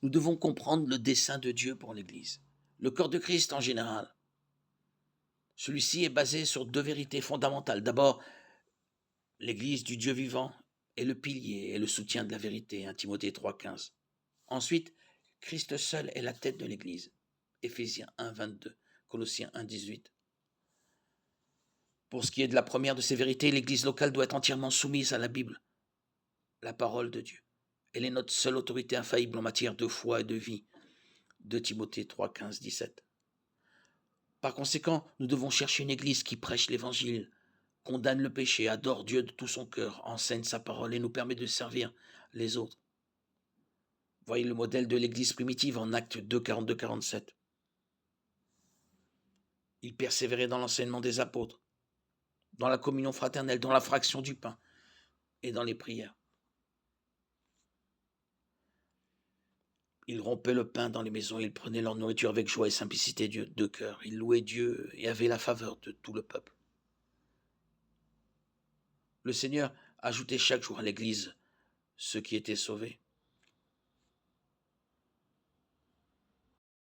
Nous devons comprendre le dessein de Dieu pour l'Église. Le corps de Christ en général. Celui-ci est basé sur deux vérités fondamentales. D'abord, l'Église du Dieu vivant est le pilier et le soutien de la vérité, 1 Timothée 3,15. Ensuite, Christ seul est la tête de l'Église, Éphésiens 1,22, Colossiens 1,18. Pour ce qui est de la première de ces vérités, l'Église locale doit être entièrement soumise à la Bible, la parole de Dieu. Elle est notre seule autorité infaillible en matière de foi et de vie, 2 Timothée 3,15, 17. Par conséquent, nous devons chercher une Église qui prêche l'Évangile, condamne le péché, adore Dieu de tout son cœur, enseigne sa parole et nous permet de servir les autres. Voyez le modèle de l'Église primitive en Actes 2, 42-47. Ils persévéraient dans l'enseignement des apôtres, dans la communion fraternelle, dans la fraction du pain et dans les prières. Ils rompaient le pain dans les maisons, ils prenaient leur nourriture avec joie et simplicité de cœur. Ils louaient Dieu et avaient la faveur de tout le peuple. Le Seigneur ajoutait chaque jour à l'Église ceux qui étaient sauvés.